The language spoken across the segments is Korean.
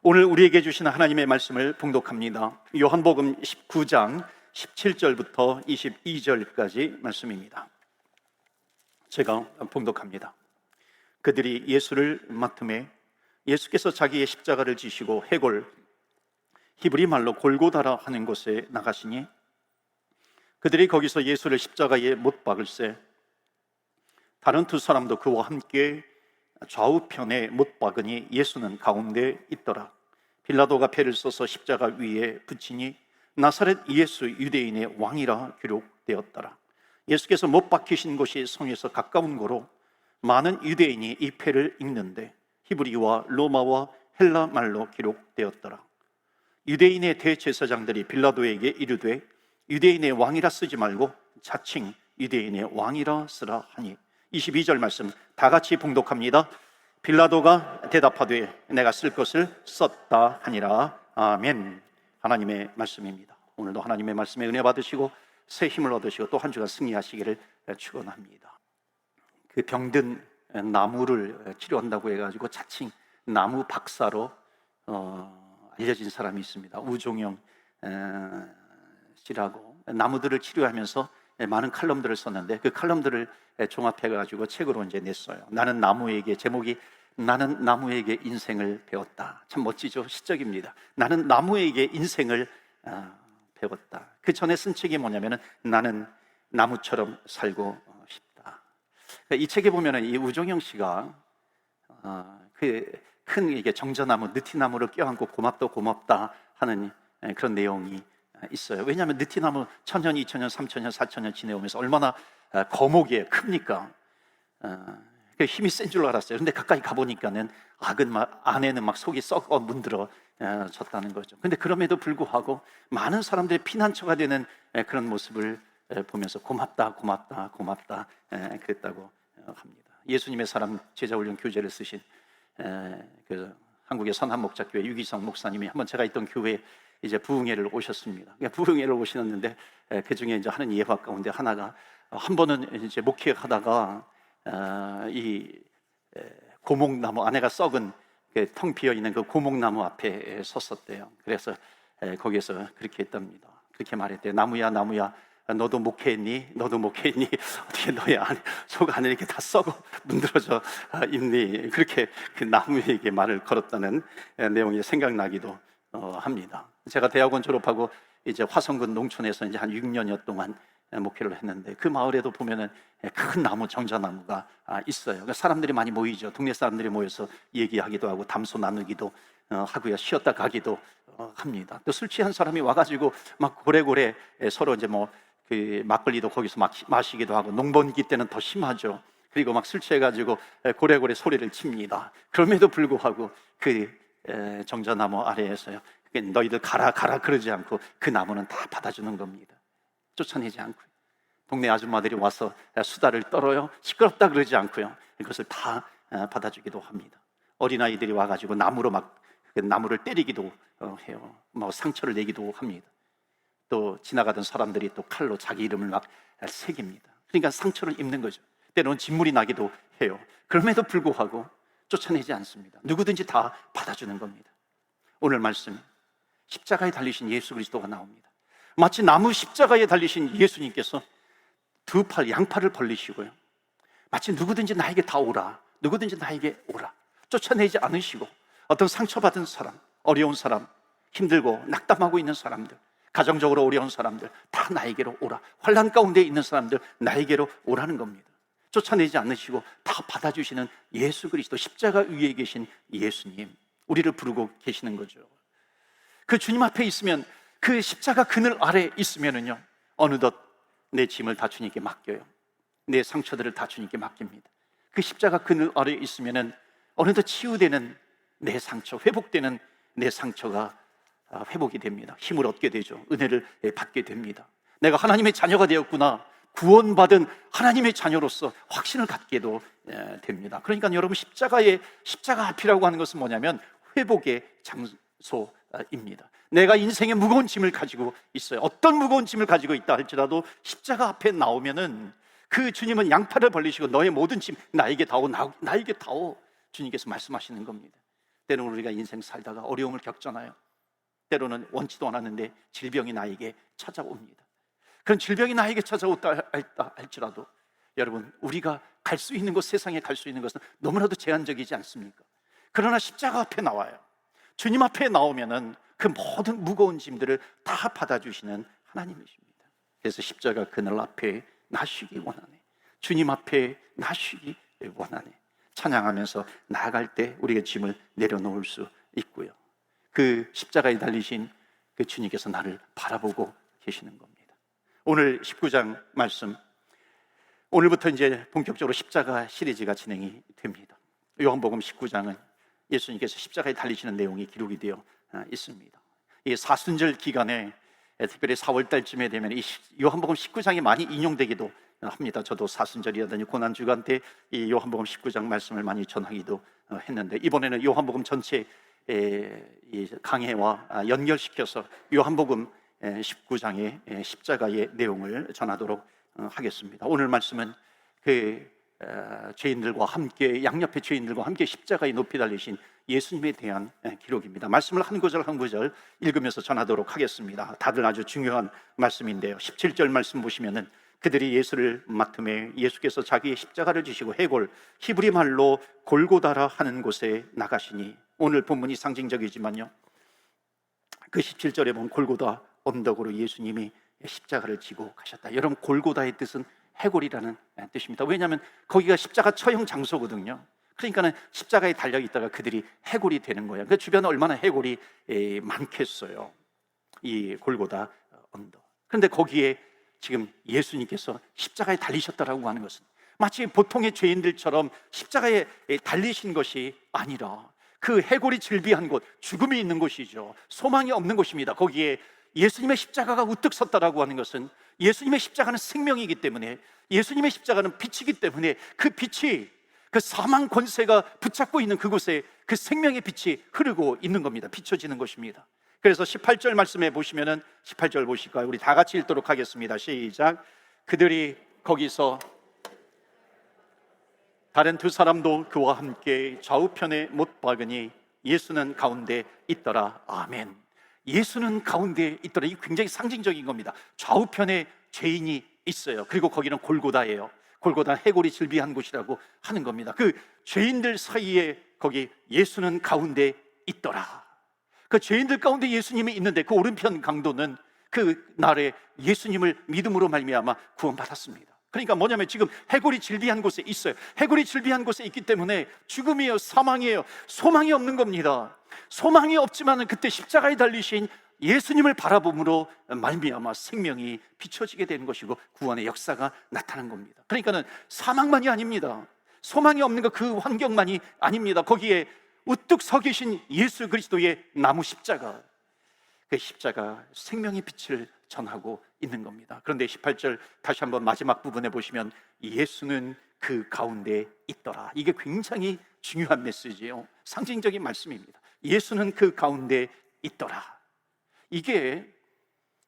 오늘 우리에게 주신 하나님의 말씀을 봉독합니다. 요한복음 19장 17절부터 22절까지 말씀입니다. 제가 봉독합니다. 그들이 예수를 맡음에 예수께서 자기의 십자가를 지시고 해골, 히브리 말로 골고다라 하는 곳에 나가시니 그들이 거기서 예수를 십자가에 못 박을세 다른 두 사람도 그와 함께 좌우편에 못 박으니 예수는 가운데 있더라. 빌라도가 패를 써서 십자가 위에 붙이니 나사렛 예수 유대인의 왕이라 기록되었더라. 예수께서 못 박히신 곳이 성에서 가까운 고로 많은 유대인이 이 패를 읽는데 히브리와 로마와 헬라 말로 기록되었더라. 유대인의 대제사장들이 빌라도에게 이르되 유대인의 왕이라 쓰지 말고 자칭 유대인의 왕이라 쓰라 하니 22절 말씀 다 같이 봉독합니다. 빌라도가 대답하되 내가 쓸 것을 썼다 하니라. 아멘. 하나님의 말씀입니다. 오늘도 하나님의 말씀에 은혜 받으시고 새 힘을 얻으시고 또 한 주간 승리하시기를 축원합니다. 그 병든 나무를 치료한다고 해가지고 자칭 나무 박사로 알려진 사람이 있습니다. 우종영 씨라고 나무들을 치료하면서 많은 칼럼들을 썼는데 그 칼럼들을 종합해가지고 책으로 이제 냈어요. 나는 나무에게, 제목이 나는 나무에게 인생을 배웠다. 참 멋지죠? 시적입니다. 나는 나무에게 인생을 배웠다. 그 전에 쓴 책이 뭐냐면은 나는 나무처럼 살고 싶다. 이 책에 보면은 이 우종영 씨가 그 큰 이게 정저나무, 느티나무를 껴안고 고맙다 하는 그런 내용이 있어요. 왜냐하면 느티나무 1000년, 2000년, 3000년, 4000년 지내오면서 얼마나 거목이에요. 큽니까? 힘이 센 줄 알았어요. 근데 가까이 가보니까는 안에는 막 속이 썩어 문드러졌다는 거죠. 근데 그럼에도 불구하고 많은 사람들의 피난처가 되는 그런 모습을 보면서 고맙다 그랬다고 합니다. 예수님의 사람 제자훈련 교재를 쓰신 그 한국의 선한목자교회 유기성 목사님이 한번 제가 있던 교회에 이제 부흥회를 오셨습니다. 부흥회를 오셨는데 그 중에 이제 하는 예화 가운데 하나가 한 번은 이제 목회하다가 이 고목나무, 안에가 썩은 텅 비어 있는 그 고목나무 앞에 섰었대요. 그래서 거기에서 그렇게 했답니다. 그렇게 말했대요. 나무야 너도 목회했니? 어떻게 너의 속 안에 이렇게 다 썩어 문드러져 있니? 그렇게 그 나무에게 말을 걸었다는 내용이 생각나기도 합니다. 제가 대학원 졸업하고 이제 화성군 농촌에서 이제 한 6년여 동안 목회를 했는데 그 마을에도 보면은 큰 나무, 정자나무가 있어요. 그러니까 사람들이 많이 모이죠. 동네 사람들이 모여서 얘기하기도 하고 담소 나누기도 하고요. 쉬었다 가기도 합니다. 또 술 취한 사람이 와가지고 막 고래고래 서로 이제 그 막걸리도 거기서 막 마시기도 하고 농번기 때는 더 심하죠. 그리고 막 술 취해가지고 고래고래 소리를 칩니다. 그럼에도 불구하고 그 정자나무 아래에서요. 너희들 가라 그러지 않고 그 나무는 다 받아주는 겁니다. 쫓아내지 않고요. 동네 아줌마들이 와서 수다를 떨어요. 시끄럽다 그러지 않고요. 이것을 다 받아주기도 합니다. 어린아이들이 와가지고 나무로 나무를 때리기도 해요. 상처를 내기도 합니다. 또 지나가던 사람들이 또 칼로 자기 이름을 막 새깁니다. 그러니까 상처를 입는 거죠. 때로는 진물이 나기도 해요. 그럼에도 불구하고 쫓아내지 않습니다. 누구든지 다 받아주는 겁니다. 오늘 말씀 십자가에 달리신 예수 그리스도가 나옵니다. 마치 나무 십자가에 달리신 예수님께서 두 팔, 양팔을 벌리시고요. 마치 누구든지 나에게 다 오라, 누구든지 나에게 오라. 쫓아내지 않으시고 어떤 상처받은 사람, 어려운 사람, 힘들고 낙담하고 있는 사람들, 가정적으로 어려운 사람들 다 나에게로 오라. 환난 가운데 있는 사람들 나에게로 오라는 겁니다. 쫓아내지 않으시고 다 받아주시는 예수 그리스도, 십자가 위에 계신 예수님, 우리를 부르고 계시는 거죠. 그 주님 앞에 있으면, 그 십자가 그늘 아래 있으면은요, 어느덧 내 짐을 다 주님께 맡겨요. 내 상처들을 다 주님께 맡깁니다. 그 십자가 그늘 아래 있으면은 어느덧 치유되는 내 상처, 회복되는 내 상처가 회복이 됩니다. 힘을 얻게 되죠. 은혜를 받게 됩니다. 내가 하나님의 자녀가 되었구나, 구원받은 하나님의 자녀로서 확신을 갖게도 됩니다. 그러니까 여러분, 십자가 앞이라고 하는 것은 뭐냐면 회복의 장소입니다. 내가 인생의 무거운 짐을 가지고 있어요. 어떤 무거운 짐을 가지고 있다 할지라도 십자가 앞에 나오면은 그 주님은 양팔을 벌리시고 너의 모든 짐 나에게 다오, 나에게 다오, 주님께서 말씀하시는 겁니다. 때로는 우리가 인생 살다가 어려움을 겪잖아요. 때로는 원치도 않았는데 질병이 나에게 찾아옵니다. 그런 질병이 나에게 찾아왔다 할지라도 여러분, 우리가 갈 수 있는 곳, 세상에 갈 수 있는 것은 너무나도 제한적이지 않습니까? 그러나 십자가 앞에 나와요. 주님 앞에 나오면은 그 모든 무거운 짐들을 다 받아주시는 하나님이십니다. 그래서 십자가 그늘 앞에 나쉬기 원하네, 주님 앞에 나쉬기 원하네, 찬양하면서 나아갈 때 우리의 짐을 내려놓을 수 있고요. 그 십자가에 달리신 그 주님께서 나를 바라보고 계시는 겁니다. 오늘 19장 말씀, 오늘부터 이제 본격적으로 십자가 시리즈가 진행이 됩니다. 요한복음 19장은 예수님께서 십자가에 달리시는 내용이 기록이 되어 있습니다. 이 사순절 기간에 특별히 4월 달쯤에 되면 이 요한복음 19장이 많이 인용되기도 합니다. 저도 사순절이라든지 고난주간 때 이 요한복음 19장 말씀을 많이 전하기도 했는데, 이번에는 요한복음 전체 이 강해와 연결시켜서 요한복음 19장의 십자가의 내용을 전하도록 하겠습니다. 오늘 말씀은 그 죄인들과 함께, 양옆의 죄인들과 함께 십자가에 높이 달리신 예수님에 대한 기록입니다. 말씀을 한 구절 한 구절 읽으면서 전하도록 하겠습니다. 다들 아주 중요한 말씀인데요, 17절 말씀 보시면은 그들이 예수를 맡음에 예수께서 자기의 십자가를 지시고 해골, 히브리 말로 골고다라 하는 곳에 나가시니, 오늘 본문이 상징적이지만요, 그 17절에 보면 골고다 언덕으로 예수님이 십자가를 지고 가셨다. 여러분, 골고다의 뜻은 해골이라는 뜻입니다. 왜냐하면 거기가 십자가 처형 장소거든요. 그러니까는 십자가에 달려 있다가 그들이 해골이 되는 거예요. 그 주변에 얼마나 해골이 많겠어요, 이 골고다 언덕. 그런데 거기에 지금 예수님께서 십자가에 달리셨다라고 하는 것은 마치 보통의 죄인들처럼 십자가에 달리신 것이 아니라 그 해골이 즐비한 곳, 죽음이 있는 곳이죠. 소망이 없는 곳입니다. 거기에 예수님의 십자가가 우뚝 섰다라고 하는 것은 예수님의 십자가는 생명이기 때문에, 예수님의 십자가는 빛이기 때문에 그 빛이, 그 사망 권세가 붙잡고 있는 그곳에 그 생명의 빛이 흐르고 있는 겁니다. 비춰지는 것입니다. 그래서 18절 말씀에 보시면은, 18절 보실까요? 우리 다 같이 읽도록 하겠습니다. 시작. 그들이 거기서 다른 두 사람도 그와 함께 좌우편에 못 박으니 예수는 가운데 있더라. 아멘. 예수는 가운데 있더라. 이게 굉장히 상징적인 겁니다. 좌우편에 죄인이 있어요. 그리고 거기는 골고다예요. 골고다, 해골이 즐비한 곳이라고 하는 겁니다. 그 죄인들 사이에 거기 예수는 가운데 있더라. 그 죄인들 가운데 예수님이 있는데 그 오른편 강도는 그 날에 예수님을 믿음으로 말미암아 구원받았습니다. 그러니까 뭐냐면 지금 해골이 즐비한 곳에 있어요. 해골이 즐비한 곳에 있기 때문에 죽음이에요, 사망이에요, 소망이 없는 겁니다. 소망이 없지만은 그때 십자가에 달리신 예수님을 바라봄으로 말미암아 생명이 비춰지게 되는 것이고 구원의 역사가 나타난 겁니다. 그러니까는 사망만이 아닙니다. 소망이 없는 것, 그 환경만이 아닙니다. 거기에 우뚝 서 계신 예수 그리스도의 나무 십자가, 그 십자가 생명의 빛을 전하고 있는 겁니다. 그런데 18절 다시 한번 마지막 부분에 보시면 예수는 그 가운데 있더라. 이게 굉장히 중요한 메시지예요. 상징적인 말씀입니다. 예수는 그 가운데 있더라. 이게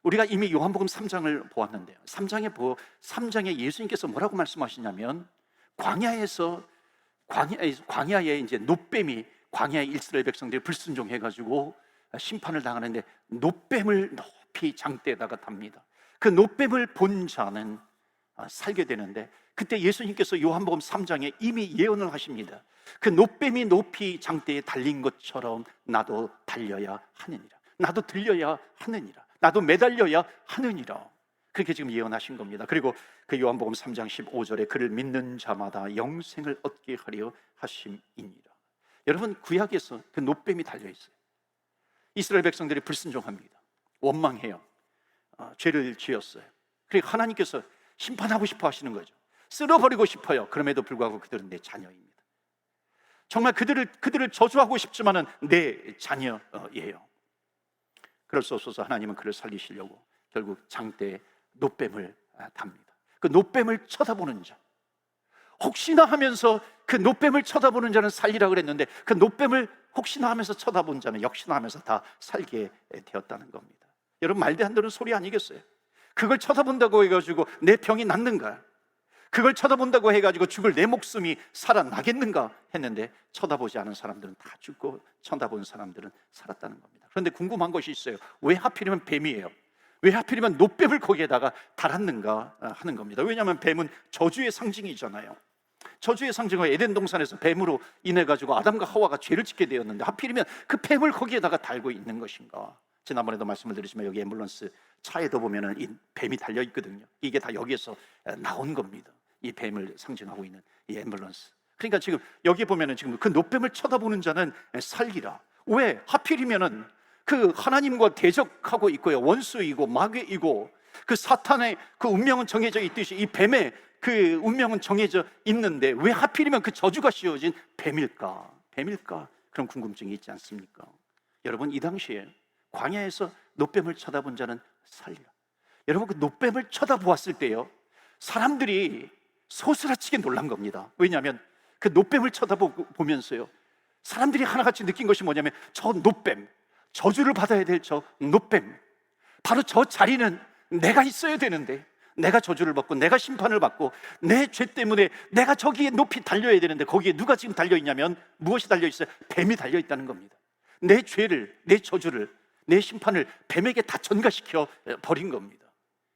우리가 이미 요한복음 3장을 보았는데요, 3장에 예수님께서 뭐라고 말씀하시냐면, 광야에 이제 노뱀이, 광야의 이스라엘 백성들이 불순종해가지고 심판을 당하는데 노뱀을 높이 장대에다가 답니다. 그 노뱀을 본 자는 살게 되는데, 그때 예수님께서 요한복음 3장에 이미 예언을 하십니다. 그 노뱀이 높이 장대에 달린 것처럼 나도 달려야 하느니라, 나도 들려야 하느니라, 나도 매달려야 하느니라. 그렇게 지금 예언하신 겁니다. 그리고 그 요한복음 3장 15절에 그를 믿는 자마다 영생을 얻게 하려 하심이니라. 여러분, 구약에서 그 노뱀이 달려있어요. 이스라엘 백성들이 불순종합니다. 원망해요. 죄를 지었어요. 그리고 하나님께서 심판하고 싶어 하시는 거죠. 쓸어버리고 싶어요. 그럼에도 불구하고 그들은 내 자녀입니다. 정말 그들을 저주하고 싶지만은 내 자녀예요. 그럴 수 없어서 하나님은 그를 살리시려고 결국 장대에 노뱀을 답니다. 그 노뱀을 쳐다보는 자, 혹시나 하면서 그 노뱀을 쳐다보는 자는 살리라 그랬는데, 그 노뱀을 혹시나 하면서 쳐다본 자는 역시나 하면서 다 살게 되었다는 겁니다. 여러분, 말도 안 되는 소리 아니겠어요? 그걸 쳐다본다고 해가지고 내 병이 낫는가? 그걸 쳐다본다고 해가지고 죽을 내 목숨이 살아나겠는가 했는데 쳐다보지 않은 사람들은 다 죽고 쳐다본 사람들은 살았다는 겁니다. 그런데 궁금한 것이 있어요. 왜 하필이면 뱀이에요? 왜 하필이면 놋뱀을 거기에다가 달았는가 하는 겁니다. 왜냐하면 뱀은 저주의 상징이잖아요. 저주의 상징은 에덴 동산에서 뱀으로 인해 가지고 아담과 하와가 죄를 짓게 되었는데 하필이면 그 뱀을 거기에다가 달고 있는 것인가? 지난번에도 말씀을 드렸지만 여기 앰뷸런스 차에도 보면은 이 뱀이 달려 있거든요. 이게 다 여기에서 나온 겁니다. 이 뱀을 상징하고 있는 이 앰뷸런스. 그러니까 지금 여기 보면은 지금 그 놋뱀을 쳐다보는 자는 살리라. 왜 하필이면은 그 하나님과 대적하고 있고요, 원수이고 마귀이고 그 사탄의 그 운명은 정해져 있듯이 이 뱀의 그 운명은 정해져 있는데 왜 하필이면 그 저주가 씌워진 뱀일까? 그런 궁금증이 있지 않습니까? 여러분, 이 당시에 광야에서 놋뱀을 쳐다본 자는 살리라. 여러분, 그 놋뱀을 쳐다보았을 때요, 사람들이 소스라치게 놀란 겁니다. 왜냐하면 그 놋뱀을 쳐다보면서요, 사람들이 하나같이 느낀 것이 뭐냐면 저 놋뱀, 저주를 받아야 될 저 놋뱀, 바로 저 자리는 내가 있어야 되는데, 내가 저주를 받고 내가 심판을 받고 내 죄 때문에 내가 저기에 높이 달려야 되는데 거기에 누가 지금 달려있냐면 무엇이 달려있어요? 뱀이 달려있다는 겁니다. 내 죄를, 내 저주를, 내 심판을 뱀에게 다 전가시켜 버린 겁니다.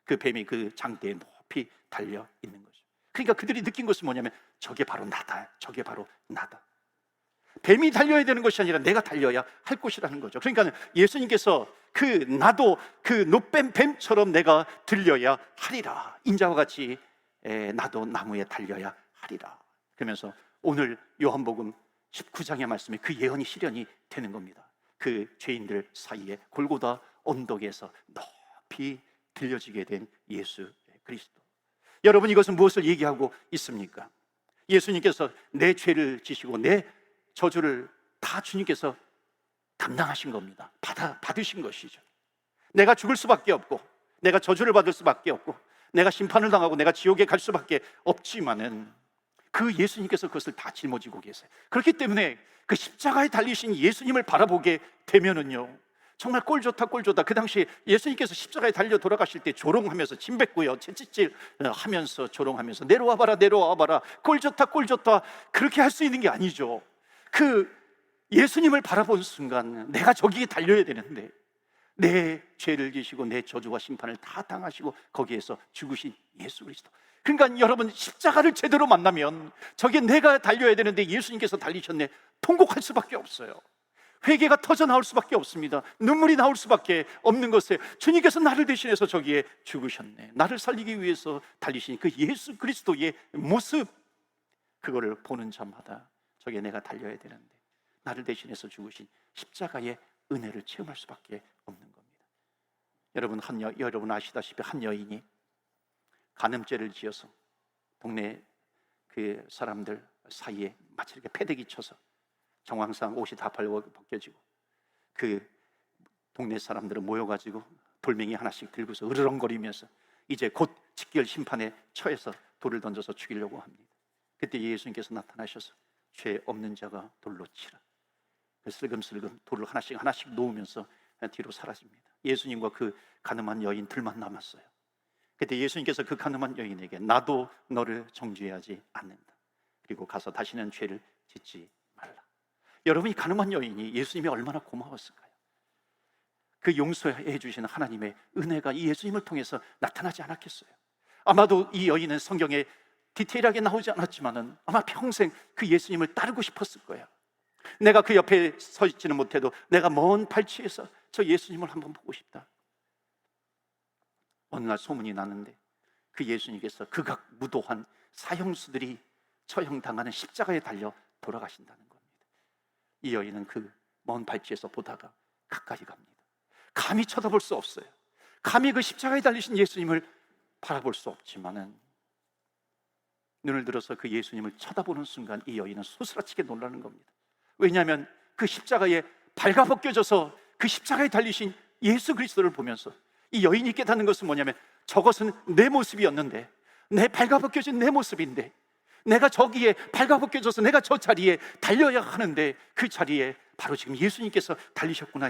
그 뱀이 그 장대에 높이 달려있는 거죠. 그러니까 그들이 느낀 것은 뭐냐면 저게 바로 나다, 저게 바로 나다. 뱀이 달려야 되는 것이 아니라 내가 달려야 할 것이라는 거죠. 그러니까 예수님께서 나도 그 놋뱀 뱀처럼 내가 들려야 하리라. 인자와 같이 나도 나무에 달려야 하리라. 그러면서 오늘 요한복음 19장의 말씀에 그 예언이 실현이 되는 겁니다. 그 죄인들 사이에 골고다 언덕에서 높이 들려지게 된 예수 그리스도. 여러분, 이것은 무엇을 얘기하고 있습니까? 예수님께서 내 죄를 지시고 내 저주를 다 주님께서 담당하신 겁니다. 받으신 것이죠. 내가 죽을 수밖에 없고 내가 저주를 받을 수밖에 없고 내가 심판을 당하고 내가 지옥에 갈 수밖에 없지만은 그 예수님께서 그것을 다 짊어지고 계세요. 그렇기 때문에 그 십자가에 달리신 예수님을 바라보게 되면은요, 정말 꼴 좋다. 그 당시에 예수님께서 십자가에 달려 돌아가실 때 조롱하면서 침 뱉고요, 채찍질 하면서 조롱하면서 내려와봐라 꼴 좋다 그렇게 할 수 있는 게 아니죠. 그 예수님을 바라본 순간 내가 저기에 달려야 되는데 내 죄를 지시고 내 저주와 심판을 다 당하시고 거기에서 죽으신 예수 그리스도. 그러니까 여러분, 십자가를 제대로 만나면 저게 내가 달려야 되는데 예수님께서 달리셨네, 통곡할 수밖에 없어요. 회개가 터져 나올 수밖에 없습니다. 눈물이 나올 수밖에 없는 것에 주님께서 나를 대신해서 저기에 죽으셨네, 나를 살리기 위해서 달리신 그 예수 그리스도의 모습, 그거를 보는 자마다 저게 내가 달려야 되는데 나를 대신해서 죽으신 십자가의 은혜를 체험할 수밖에 없는 겁니다. 여러분 아시다시피 한 여인이 간음죄를 지어서 동네 그 사람들 사이에 마치 이렇게 패대기 쳐서 정황상 옷이 다 벗겨지고 그 동네 사람들은 모여가지고 돌멩이 하나씩 들고서 으르렁거리면서 이제 곧 직결 심판에 처해서 돌을 던져서 죽이려고 합니다. 그때 예수님께서 나타나셔서 죄 없는 자가 돌로 치라. 슬금슬금 돌을 하나씩 놓으면서 뒤로 사라집니다. 예수님과 그 가늠한 여인 둘만 남았어요. 그때 예수님께서 그 가늠한 여인에게 나도 너를 정죄하지 않는다, 그리고 가서 다시는 죄를 짓지 말라. 여러분, 이 가늠한 여인이 예수님이 얼마나 고마웠을까요? 그 용서해 주시는 하나님의 은혜가 이 예수님을 통해서 나타나지 않았겠어요? 아마도 이 여인은 성경에 디테일하게 나오지 않았지만은 아마 평생 그 예수님을 따르고 싶었을 거예요. 내가 그 옆에 서 있지는 못해도 내가 먼 발치에서 저 예수님을 한번 보고 싶다. 어느 날 소문이 나는데 그 예수님께서 극악무도한 사형수들이 처형당하는 십자가에 달려 돌아가신다는 겁니다. 이 여인은 그 먼 발치에서 보다가 가까이 갑니다. 감히 쳐다볼 수 없어요. 감히 그 십자가에 달리신 예수님을 바라볼 수 없지만은 눈을 들어서 그 예수님을 쳐다보는 순간 이 여인은 소스라치게 놀라는 겁니다. 왜냐하면 그 십자가에 발가벗겨져서 그 십자가에 달리신 예수 그리스도를 보면서 이 여인이 깨닫는 것은 뭐냐면 저것은 내 모습이었는데, 내 발가벗겨진 내 모습인데 내가 저기에 발가벗겨져서 내가 저 자리에 달려야 하는데 그 자리에 바로 지금 예수님께서 달리셨구나,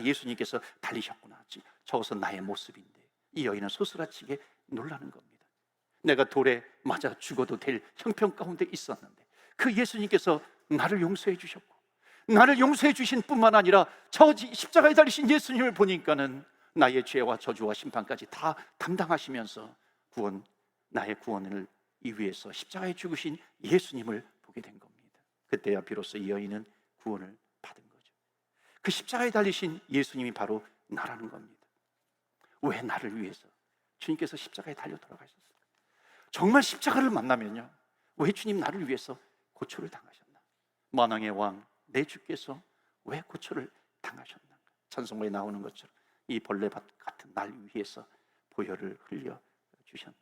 저것은 나의 모습인데 이 여인은 소스라치게 놀라는 겁니다. 내가 돌에 맞아 죽어도 될 형편 가운데 있었는데 그 예수님께서 나를 용서해 주셨고, 나를 용서해 주신 뿐만 아니라 저 십자가에 달리신 예수님을 보니까는 나의 죄와 저주와 심판까지 다 담당하시면서 나의 구원을 이 위해서 십자가에 죽으신 예수님을 보게 된 겁니다. 그때야 비로소 이 여인은 구원을 받은 거죠. 그 십자가에 달리신 예수님이 바로 나라는 겁니다. 왜 나를 위해서 주님께서 십자가에 달려 돌아가셨어요? 정말 십자가를 만나면요, 왜 주님 나를 위해서 고초를 당하셨나? 만왕의 왕 내 주께서 왜 고초를 당하셨나? 찬송가에 나오는 것처럼 이 벌레밭 같은 날 위해서 보혈을 흘려 주셨네.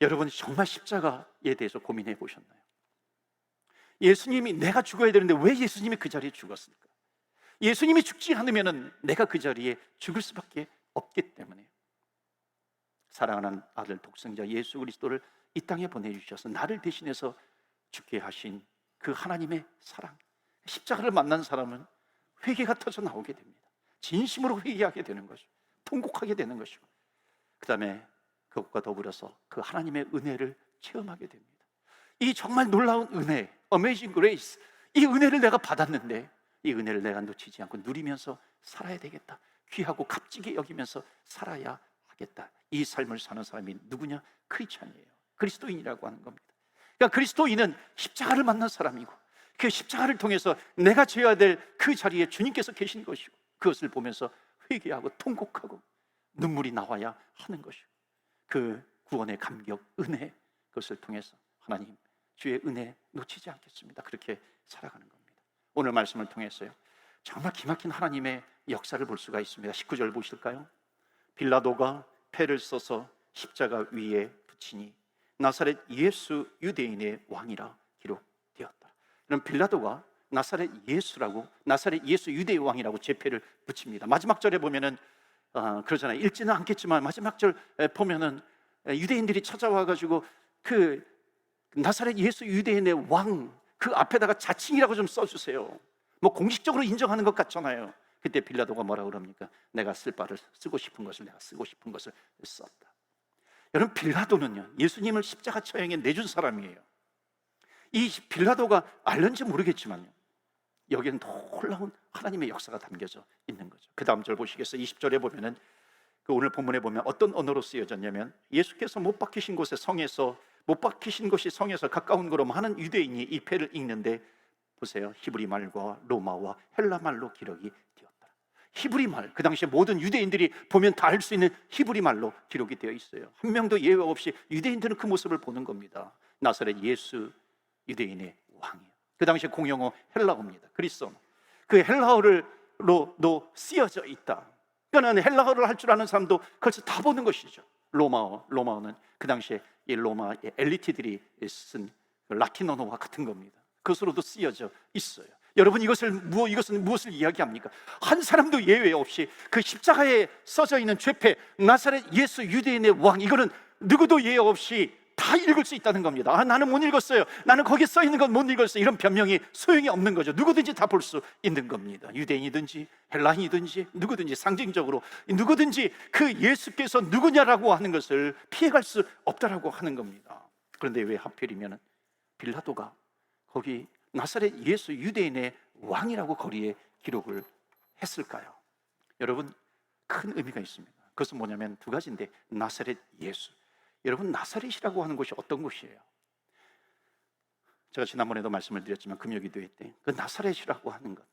여러분, 정말 십자가에 대해서 고민해 보셨나요? 예수님이 내가 죽어야 되는데 왜 예수님이 그 자리에 죽었을까? 예수님이 죽지 않으면 내가 그 자리에 죽을 수밖에 없기 때문에 사랑하는 아들 독생자 예수 그리스도를 이 땅에 보내주셔서 나를 대신해서 죽게 하신 그 하나님의 사랑, 십자가를 만난 사람은 회개가 터져 나오게 됩니다. 진심으로 회개하게 되는 것이고 통곡하게 되는 것이고, 그 다음에 그것과 더불어서 그 하나님의 은혜를 체험하게 됩니다. 이 정말 놀라운 은혜, Amazing Grace, 이 은혜를 내가 받았는데 이 은혜를 내가 놓치지 않고 누리면서 살아야 되겠다, 귀하고 값지게 여기면서 살아야 하겠다, 이 삶을 사는 사람이 누구냐? 크리스찬이에요. 그리스도인이라고 하는 겁니다. 그러니까 그리스도인은 십자가를 만난 사람이고, 그 십자가를 통해서 내가 져야 될 그 자리에 주님께서 계신 것이고, 그것을 보면서 회개하고 통곡하고 눈물이 나와야 하는 것이고, 그 구원의 감격, 은혜, 그것을 통해서 하나님 주의 은혜 놓치지 않겠습니다, 그렇게 살아가는 겁니다. 오늘 말씀을 통해서요, 정말 기막힌 하나님의 역사를 볼 수가 있습니다. 19절 보실까요? 빌라도가 패를 써서 십자가 위에 붙이니 나사렛 예수 유대인의 왕이라 기록되었다. 그럼 빌라도가 나사렛 예수 유대의 왕이라고 제패를 붙입니다. 마지막 절에 보면은 그러잖아요. 읽지는 않겠지만 마지막 절 보면은 유대인들이 찾아와가지고 그 나사렛 예수 유대인의 왕 그 앞에다가 자칭이라고 좀 써주세요. 뭐 공식적으로 인정하는 것 같잖아요. 그때 빌라도가 뭐라 그럽니까? 내가 쓸 바를 쓰고 싶은 것을 내가 쓰고 싶은 것을 썼다. 여러분, 빌라도는요, 예수님을 십자가 처형에 내준 사람이에요. 이 빌라도가 알는지 모르겠지만요, 여기는 놀라운 하나님의 역사가 담겨져 있는 거죠. 그 다음 절 보시겠어요? 20절에 보면은 그 오늘 본문에 보면 어떤 언어로 쓰여졌냐면, 예수께서 못 박히신 곳이 성에서 가까운 거로 많은 유대인이 이 패를 읽는데 보세요, 히브리 말과 로마와 헬라 말로 기록이 되었다. 히브리 말, 그 당시에 모든 유대인들이 보면 다 알 수 있는 히브리 말로 기록이 되어 있어요. 한 명도 예외 없이 유대인들은 그 모습을 보는 겁니다. 나사렛 예수 유대인의 왕이에요. 그 당시에 공용어 헬라어입니다. 그리스어로. 그 헬라어로도 쓰여져 있다. 그러니까 헬라어를 할 줄 아는 사람도 그걸 다 보는 것이죠. 로마어는 그 당시에 이 로마의 엘리트들이 쓴 라틴 언어와 같은 겁니다. 그것으로도 쓰여져 있어요. 여러분, 이것은 무엇을 이야기합니까? 한 사람도 예외 없이 그 십자가에 써져 있는 죄패 나사렛 예수 유대인의 왕, 이거는 누구도 예외 없이 다 읽을 수 있다는 겁니다. 나는 못 읽었어요, 나는 거기에 써 있는 건 못 읽었어요, 이런 변명이 소용이 없는 거죠. 누구든지 다 볼 수 있는 겁니다. 유대인이든지 헬라인이든지 누구든지, 상징적으로 누구든지 그 예수께서 누구냐라고 하는 것을 피해갈 수 없다라고 하는 겁니다. 그런데 왜 하필이면 빌라도가 거기 나사렛 예수 유대인의 왕이라고 거리에 기록을 했을까요? 여러분, 큰 의미가 있습니다. 그것은 뭐냐면 두 가지인데, 나사렛 예수, 여러분, 나사렛이라고 하는 곳이 어떤 곳이에요? 제가 지난번에도 말씀을 드렸지만 금요기도회 때 그 나사렛이라고 하는 것,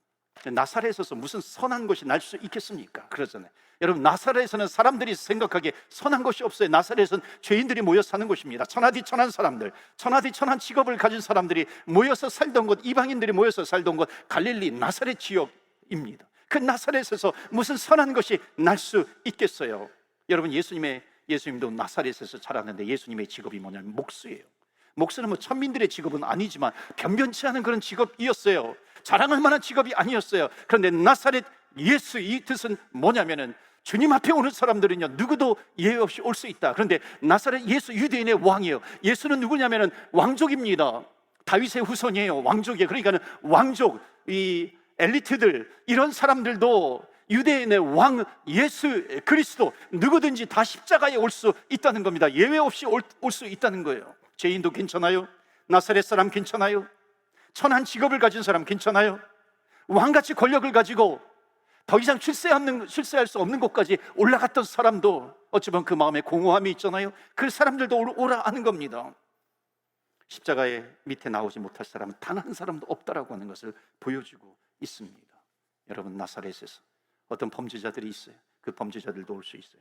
나사렛에서 무슨 선한 것이 날 수 있겠습니까? 그러잖아요. 여러분, 나사렛에는 사람들이 생각하기에 선한 것이 없어요. 나사렛은 죄인들이 모여 사는 곳입니다. 천하디천한 사람들, 천하디천한 직업을 가진 사람들이 모여서 살던 곳, 이방인들이 모여서 살던 곳, 갈릴리 나사렛 지역입니다. 그 나사렛에서 무슨 선한 것이 날 수 있겠어요? 여러분, 예수님도 나사렛에서 자랐는데 예수님의 직업이 뭐냐면 목수예요. 목수는 뭐 천민들의 직업은 아니지만 변변치 않은 그런 직업이었어요. 자랑할 만한 직업이 아니었어요. 그런데 나사렛 예수, 이 뜻은 뭐냐면은 주님 앞에 오는 사람들은요, 누구도 예외 없이 올 수 있다. 그런데 나사렛 예수 유대인의 왕이에요. 예수는 누구냐면은 왕족입니다. 다윗의 후손이에요. 왕족이에요. 그러니까는 왕족, 이 엘리트들, 이런 사람들도 유대인의 왕 예수 그리스도, 누구든지 다 십자가에 올 수 있다는 겁니다. 예외 없이 올 수 있다는 거예요. 죄인도 괜찮아요? 나사렛 사람 괜찮아요? 천한 직업을 가진 사람 괜찮아요? 왕같이 권력을 가지고 더 이상 출세할 수 없는 곳까지 올라갔던 사람도 어찌 보면 그 마음에 공허함이 있잖아요. 그 사람들도 오라 하는 겁니다. 십자가의 밑에 나오지 못할 사람은 단 한 사람도 없다라고 하는 것을 보여주고 있습니다. 여러분, 나사렛에서 어떤 범죄자들이 있어요. 그 범죄자들도 올 수 있어요.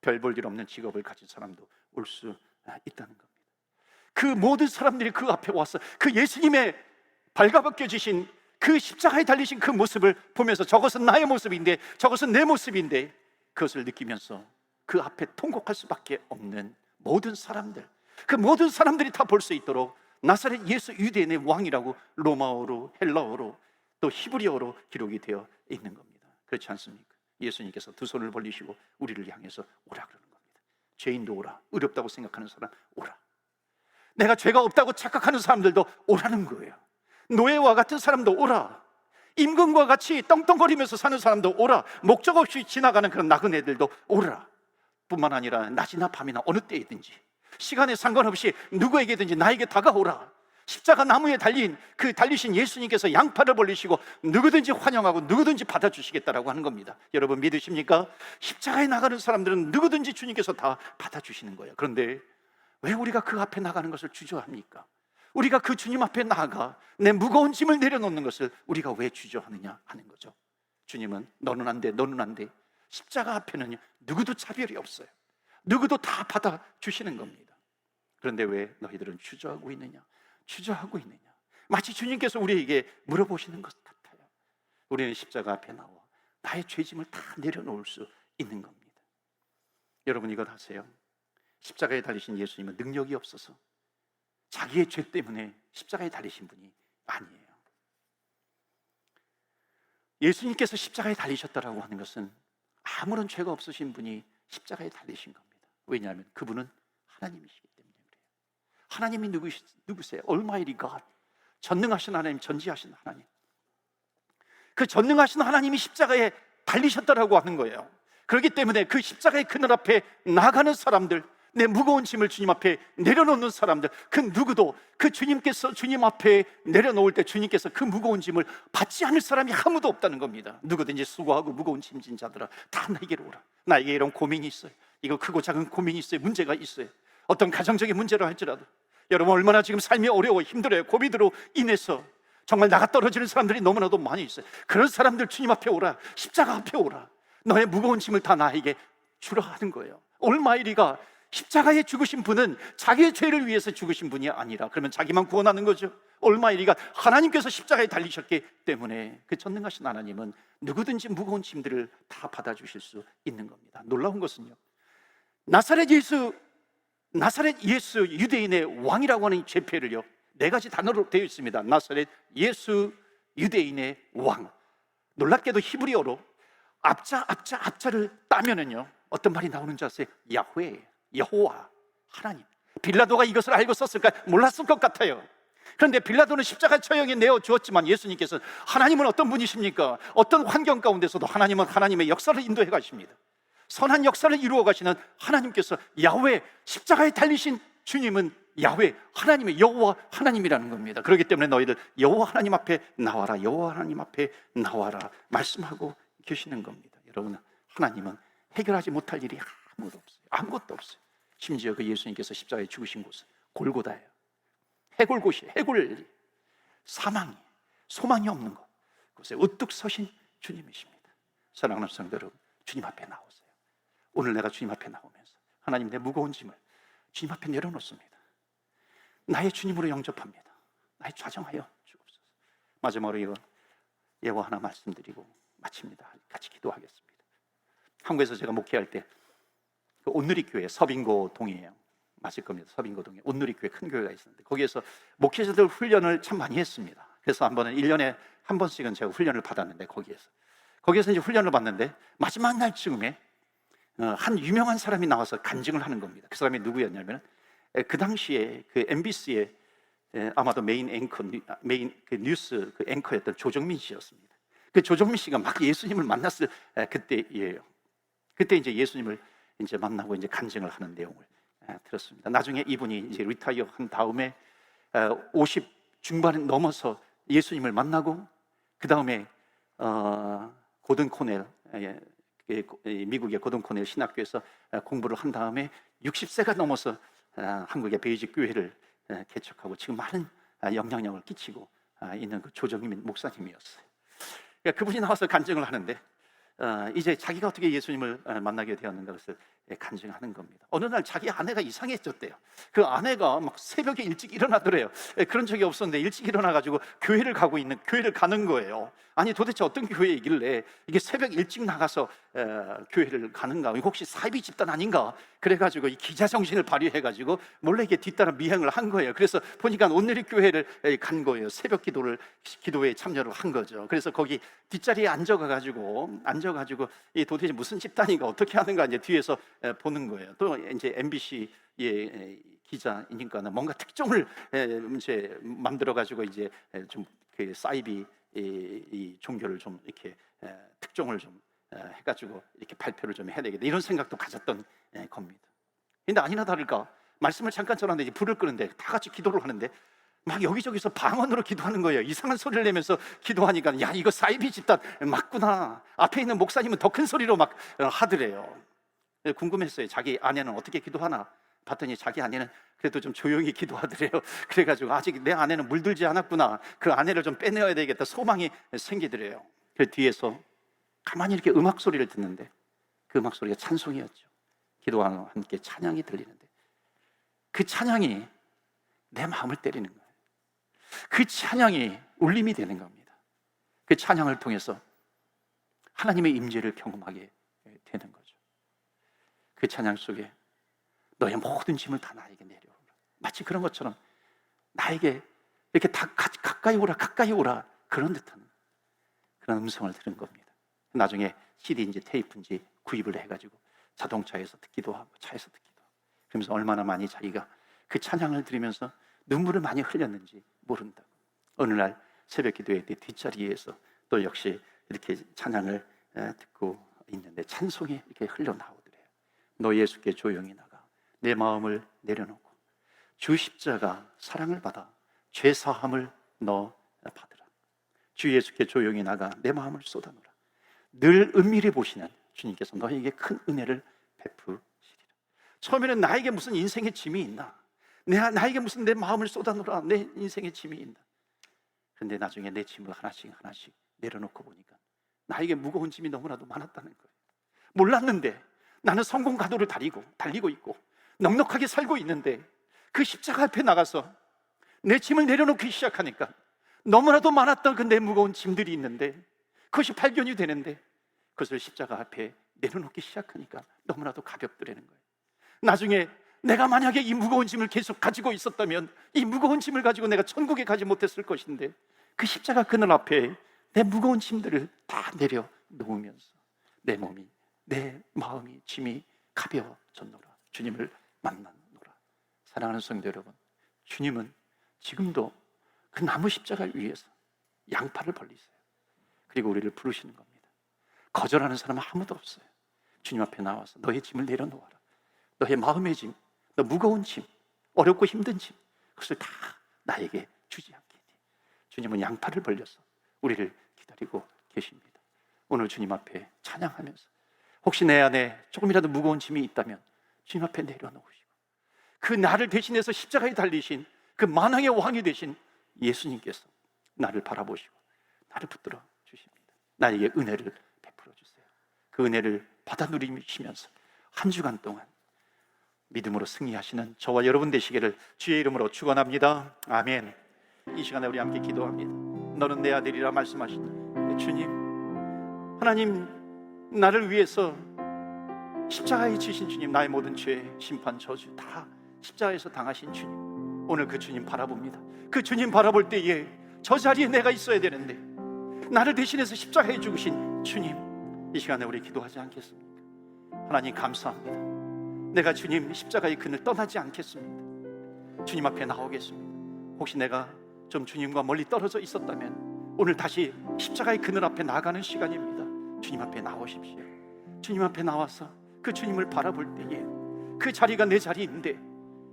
별 볼 일 없는 직업을 가진 사람도 올 수 있다는 겁니다. 그 모든 사람들이 그 앞에 와서 그 예수님의 발가벗겨지신 그 십자가에 달리신 그 모습을 보면서 저것은 나의 모습인데, 저것은 내 모습인데, 그것을 느끼면서 그 앞에 통곡할 수밖에 없는 모든 사람들, 그 모든 사람들이 다 볼 수 있도록 나사렛 예수 유대인의 왕이라고 로마어로, 헬라어로, 또 히브리어로 기록이 되어 있는 겁니다. 그렇지 않습니까? 예수님께서 두 손을 벌리시고 우리를 향해서 오라 그러는 겁니다. 죄인도 오라, 어렵다고 생각하는 사람 오라, 내가 죄가 없다고 착각하는 사람들도 오라는 거예요. 노예와 같은 사람도 오라, 임금과 같이 떵떵거리면서 사는 사람도 오라, 목적 없이 지나가는 그런 나그네들도 오라. 뿐만 아니라 낮이나 밤이나 어느 때이든지 시간에 상관없이 누구에게든지 나에게 다가오라. 십자가 나무에 달리신 예수님께서 양팔을 벌리시고 누구든지 환영하고 누구든지 받아주시겠다라고 하는 겁니다. 여러분 믿으십니까? 십자가에 나가는 사람들은 누구든지 주님께서 다 받아주시는 거예요. 그런데 왜 우리가 그 앞에 나가는 것을 주저합니까? 우리가 그 주님 앞에 나가 내 무거운 짐을 내려놓는 것을 우리가 왜 주저하느냐 하는 거죠. 주님은 너는 안 돼, 너는 안 돼. 십자가 앞에는 누구도 차별이 없어요. 누구도 다 받아주시는 겁니다. 그런데 왜 너희들은 주저하고 있느냐? 주저하고 있느냐? 마치 주님께서 우리에게 물어보시는 것 같아요. 우리는 십자가 앞에 나와 나의 죄짐을 다 내려놓을 수 있는 겁니다. 여러분 이것 아세요? 십자가에 달리신 예수님은 능력이 없어서 자기의 죄 때문에 십자가에 달리신 분이 아니에요. 예수님께서 십자가에 달리셨다라고 하는 것은 아무런 죄가 없으신 분이 십자가에 달리신 겁니다. 왜냐하면 그분은 하나님이시기 때문에 그래요. 하나님이 누구세요? Almighty God, 전능하신 하나님, 전지하신 하나님. 그 전능하신 하나님이 십자가에 달리셨다라고 하는 거예요. 그렇기 때문에 그 십자가의 그늘 앞에 나가는 사람들, 내 무거운 짐을 주님 앞에 내려놓는 사람들, 그 누구도 그 주님께서 주님 앞에 내려놓을 때 주님께서 그 무거운 짐을 받지 않을 사람이 아무도 없다는 겁니다. 누구든지 수고하고 무거운 짐진 자들아 다 나에게로 오라. 나에게 이런 고민이 있어요. 이거 크고 작은 고민이 있어요. 문제가 있어요. 어떤 가정적인 문제라 할지라도 여러분 얼마나 지금 삶이 어려워 힘들어요. 고비드로 인해서 정말 나가 떨어지는 사람들이 너무나도 많이 있어요. 그런 사람들 주님 앞에 오라. 십자가 앞에 오라. 너의 무거운 짐을 다 나에게 주라 하는 거예요. 올마이리가 십자가에 죽으신 분은 자기의 죄를 위해서 죽으신 분이 아니라 그러면 자기만 구원하는 거죠. 올마이리가 하나님께서 십자가에 달리셨기 때문에 그 전능하신 하나님은 누구든지 무거운 짐들을 다 받아주실 수 있는 겁니다. 놀라운 것은요, 나사렛 예수 유대인의 왕이라고 하는 죄패를요 4가지 단어로 되어 있습니다. 나사렛 예수 유대인의 왕. 놀랍게도 히브리어로 앞자를 따면은요 어떤 말이 나오는지 아세요? 야훼, 여호와, 하나님. 빌라도가 이것을 알고 썼을까? 몰랐을 것 같아요. 그런데 빌라도는 십자가 처형에 내어 주었지만 예수님께서 하나님은 어떤 분이십니까? 어떤 환경 가운데서도 하나님은 하나님의 역사를 인도해 가십니다. 선한 역사를 이루어 가시는 하나님께서 야훼, 십자가에 달리신 주님은 야훼, 하나님의 여호와 하나님이라는 겁니다. 그렇기 때문에 너희들 여호와 하나님 앞에 나와라, 여호와 하나님 앞에 나와라 말씀하고 계시는 겁니다. 여러분, 하나님은 해결하지 못할 일이 아무것도 없어요. 아무것도 없어요. 심지어 그 예수님께서 십자가에 죽으신 곳은 골고다예요. 해골 곳이에요. 해골, 사망이, 소망이 없는 곳. 그곳에 우뚝 서신 주님이십니다. 사랑하는 성도 여러분, 주님 앞에 나오세요. 오늘 내가 주님 앞에 나오면서 하나님, 내 무거운 짐을 주님 앞에 내려놓습니다. 나의 주님으로 영접합니다. 나의 좌정하여 주옵소서. 마지막으로 이거 예고 하나 말씀드리고 마칩니다. 같이 기도하겠습니다. 한국에서 제가 목회할 때 그 온누리교회, 서빙고 동이에요. 맞을 겁니다. 서빙고 동에 온누리교회 큰 교회가 있었는데 거기에서 목회자들 훈련을 참 많이 했습니다. 그래서 한 번은 1년에 한 번씩은 제가 훈련을 받았는데 거기에서 이제 훈련을 받는데 마지막 날쯤에 한 유명한 사람이 나와서 간증을 하는 겁니다. 그 사람이 누구였냐면 그 당시에 그 MBC의 아마도 메인 앵커, 메인 그 뉴스 그 앵커였던 조정민 씨였습니다. 그 조정민 씨가 막 예수님을 만났을 그때예요. 그때 이제 예수님을 이제 만나고 이제 간증을 하는 내용을 들었습니다. 나중에 이분이 이제 리타이어 한 다음에 50 중반을 넘어서 예수님을 만나고 그 다음에 고든 코넬, 미국의 고든 코넬 신학교에서 공부를 한 다음에 60세가 넘어서 한국의 베이직 교회를 개척하고 지금 많은 영향력을 끼치고 있는 그 조정민 목사님이었어요. 그러니까 그분이 나와서 간증을 하는데 이제 자기가 어떻게 예수님을 만나게 되었는가 그것을 간증하는 겁니다. 어느 날 자기 아내가 이상해졌대요. 그 아내가 막 새벽에 일찍 일어나더래요. 그런 적이 없었는데 일찍 일어나가지고 교회를 가는 거예요. 아니 도대체 어떤 교회이길래 이게 새벽 일찍 나가서 교회를 가는가? 혹시 사이비 집단 아닌가? 그래가지고 이 기자 정신을 발휘해가지고 몰래 이게 뒤따라 미행을 한 거예요. 그래서 보니까 온누리 교회를 간 거예요. 새벽 기도에 참여를 한 거죠. 그래서 거기 뒷자리에 앉아가지고 이 도대체 무슨 집단인가 어떻게 하는가 이제 뒤에서 보는 거예요. 또 이제 MBC의 기자이니까는 뭔가 특종을 이제 만들어 가지고 이제 좀 그 사이비 이 종교를 좀 이렇게 특종을 좀 해가지고 이렇게 발표를 좀 해야 되겠다 이런 생각도 가졌던 겁니다. 근데 아니나 다를까 말씀을 잠깐 전하는데 이제 불을 끄는데 다 같이 기도를 하는데 막 여기저기서 방언으로 기도하는 거예요. 이상한 소리를 내면서 기도하니까 야 이거 사이비 집단 맞구나. 앞에 있는 목사님은 더 큰 소리로 막 하더래요. 궁금했어요. 자기 아내는 어떻게 기도하나 봤더니 자기 아내는 그래도 좀 조용히 기도하더래요. 그래가지고 아직 내 아내는 물들지 않았구나. 그 아내를 좀 빼내야 되겠다 소망이 생기더래요. 그 뒤에서 가만히 이렇게 음악 소리를 듣는데 그 음악 소리가 찬송이었죠. 기도와 함께 찬양이 들리는데 그 찬양이 내 마음을 때리는 거예요. 그 찬양이 울림이 되는 겁니다. 그 찬양을 통해서 하나님의 임재를 경험하게 되는 거죠. 그 찬양 속에 너의 모든 짐을 다 나에게 내려오라. 마치 그런 것처럼 나에게 이렇게 다 가까이 오라 그런 듯한 그런 음성을 들은 겁니다. 나중에 CD인지 테이프인지 구입을 해가지고 자동차에서 듣기도 하고 차에서 듣기도 하고 그러면서 얼마나 많이 자기가 그 찬양을 들으면서 눈물을 많이 흘렸는지 모른다고. 어느 날 새벽 기도회 때 뒷자리에서 또 역시 이렇게 찬양을 듣고 있는데 찬송이 이렇게 흘러나오더래요. 너 예수께 조용히 나가 내 마음을 내려놓고 주 십자가 사랑을 받아 죄 사함을 너 받으라. 주 예수께 조용히 나가 내 마음을 쏟아놓으라. 늘 은밀히 보시는 주님께서 너에게 큰 은혜를 베푸시리라. 처음에는 나에게 무슨 인생의 짐이 있나? 나에게 무슨 내 마음을 쏟아놓으라. 내 인생의 짐이 있나? 그런데 나중에 내 짐을 하나씩 내려놓고 보니까 나에게 무거운 짐이 너무나도 많았다는 거예요. 몰랐는데 나는 성공 가도를 달리고 있고 넉넉하게 살고 있는데 그 십자가 앞에 나가서 내 짐을 내려놓기 시작하니까 너무나도 많았던 그 내 무거운 짐들이 있는데 그것이 발견이 되는데 그것을 십자가 앞에 내려놓기 시작하니까 너무나도 가볍더라는 거예요. 나중에 내가 만약에 이 무거운 짐을 계속 가지고 있었다면 이 무거운 짐을 가지고 내가 천국에 가지 못했을 것인데 그 십자가 그늘 앞에 내 무거운 짐들을 다 내려놓으면서 내 몸이 내 마음이 짐이 가벼워졌노라. 주님을 만났노라. 사랑하는 성도 여러분, 주님은 지금도 그 나무 십자가 위에서 양팔을 벌리세요. 그리고 우리를 부르시는 겁니다. 거절하는 사람은 아무도 없어요. 주님 앞에 나와서 너의 짐을 내려놓아라. 너의 마음의 짐, 너 무거운 짐, 어렵고 힘든 짐, 그것을 다 나에게 주지 않겠니. 주님은 양팔을 벌려서 우리를 기다리고 계십니다. 오늘 주님 앞에 찬양하면서 혹시 내 안에 조금이라도 무거운 짐이 있다면 주님 앞에 내려놓으시고 그 나를 대신해서 십자가에 달리신 그 만왕의 왕이 되신 예수님께서 나를 바라보시고 나를 붙들어 주십니다. 나에게 은혜를 베풀어 주세요. 그 은혜를 받아 누리시면서 한 주간 동안 믿음으로 승리하시는 저와 여러분 되시기를 주의 이름으로 축원합니다. 아멘. 이 시간에 우리 함께 기도합니다. 너는 내 아들이라 말씀하신 주님, 하나님, 나를 위해서 십자가에 지신 주님, 나의 모든 죄, 심판, 저주 다 십자가에서 당하신 주님, 오늘 그 주님 바라봅니다. 그 주님 바라볼 때에 저 자리에 내가 있어야 되는데 나를 대신해서 십자가에 죽으신 주님, 이 시간에 우리 기도하지 않겠습니까? 하나님 감사합니다. 내가 주님 십자가의 그늘 떠나지 않겠습니다. 주님 앞에 나오겠습니다. 혹시 내가 좀 주님과 멀리 떨어져 있었다면 오늘 다시 십자가의 그늘 앞에 나가는 시간입니다. 주님 앞에 나오십시오. 주님 앞에 나와서 그 주님을 바라볼 때에 그 자리가 내 자리인데,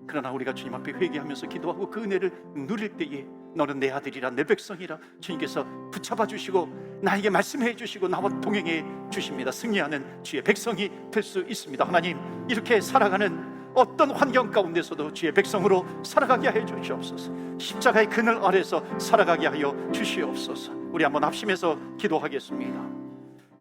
그러나 우리가 주님 앞에 회개하면서 기도하고 그 은혜를 누릴 때에 너는 내 아들이라 내 백성이라 주님께서 붙잡아 주시고 나에게 말씀해 주시고 나와 동행해 주십니다. 승리하는 주의 백성이 될 수 있습니다. 하나님, 이렇게 살아가는 어떤 환경 가운데서도 주의 백성으로 살아가게 하여 주시옵소서. 십자가의 그늘 아래서 살아가게 하여 주시옵소서. 우리 한번 합심해서 기도하겠습니다.